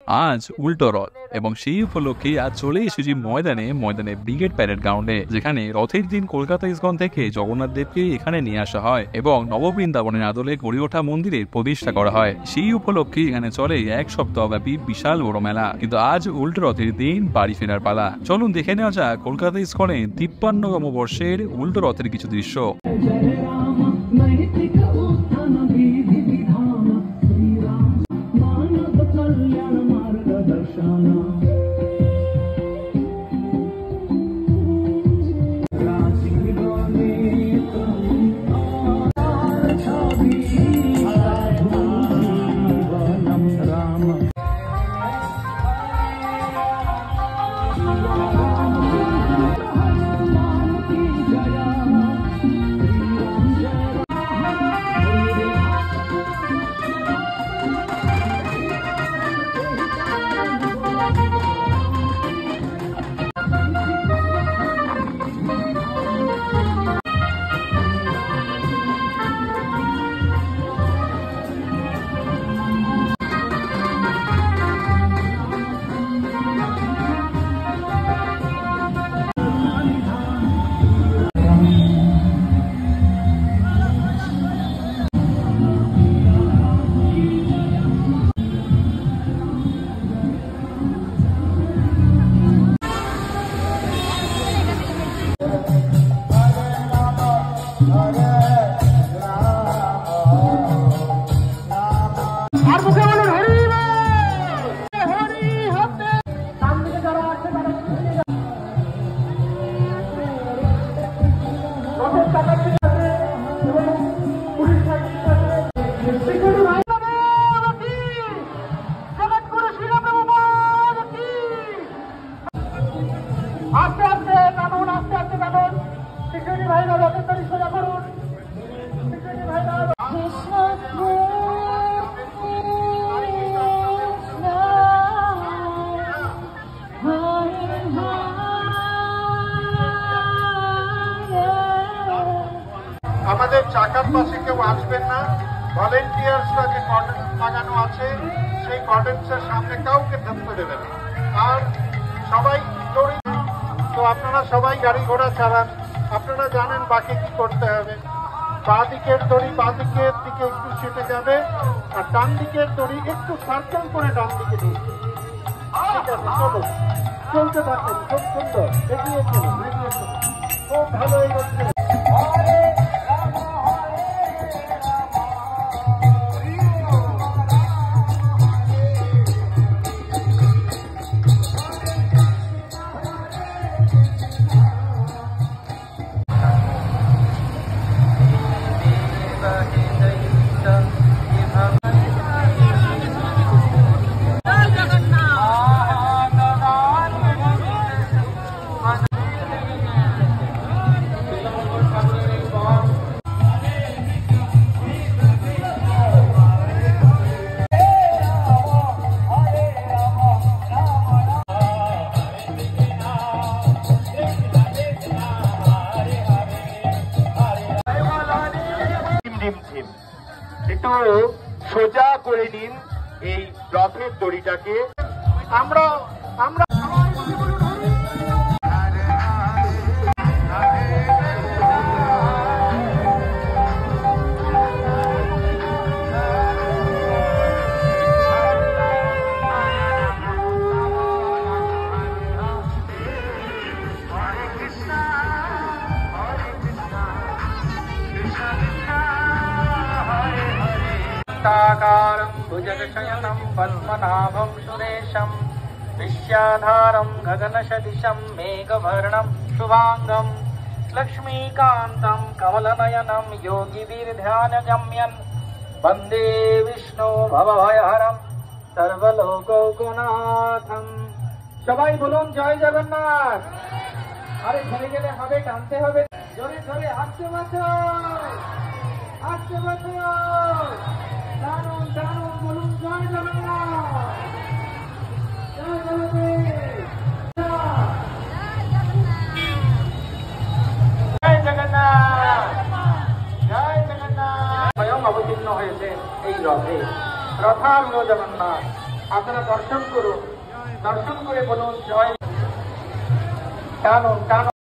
আজ উল্টো রথ এবং সেই উপলক্ষে আজ চলে এসেছি ময়দানে ব্রিগেড প্যারেড গ্রাউন্ডে, যেখানে রথের দিন কলকাতা ইস্কন থেকে জগন্নাথ দেবকে এখানে নিয়ে আসা হয় এবং নববৃন্দাবনের আদলে গড়ে ওঠা মন্দিরের প্রতিষ্ঠা করা হয়। সেই উপলক্ষে এখানে চলে এক সপ্তাহব্যাপী বিশাল বড় মেলা। কিন্তু আজ উল্টো রথের দিন বাড়ি ফেরার পালা। চলুন দেখে নেওয়া যাক কলকাতা ইস্কনের 53তম বর্ষের উল্টো রথের কিছু দৃশ্য। আমাদের চাকার পাশে কেউ আসবেন না। ভলেন্টিয়ার্সরা যে কর্ডন লাগানো আছে সেই কর্ডনসের সামনে কাউকে থাকতে দেবে না। আর সবাই দড়ি, তো আপনারা সবাই গাড়ি ঘোড়া চালান। আপনারা জানেন বাকি কি করতে হবে। বাঁ দিকের দড়ি বাঁ দিকের দিকে একটু ছুটে যাবে, আর ডান দিকের দড়ি একটু সার্কেল করে ডান দিকে ঢুকবে। ঠিক আছে, চলো চলতে থাকুন। খুব সুন্দর, এগিয়ে চলুন, এগিয়ে চলুন। খুব ভালো এগোচ্ছে। একটু সোজা করে নিন এই রথের দড়িটাকে। আমরা भुजगशयनं पद्मनाभं सुरेशं विश्याधारं गगनसदृशं मेघवर्णं शुभांगं लक्ष्मीकान्तं कमलनयनं योगिभिर्ध्यानगम्यं वन्दे विष्णु भवभयहरं सर्वलोकैकनाथं। সবাই বলুন জয় জগন্নাথ। আরে ছেড়ে গেলে হবে, টানতে হবে, জোরে জোরে আসতে বছর আসতে বছর। দারুণ দারুণ, বলুন জয় জগন্নাথ, জয় জগন্নাথ, জয় জগন্নাথ, জয় জগন্নাথ। স্বয়ং অবতীর্ণ হয়েছে এই রথে, রথারূঢ় জগন্নাথ। আপনারা দর্শন করুন, দর্শন করে বলুন জয়। টানুন টানুন।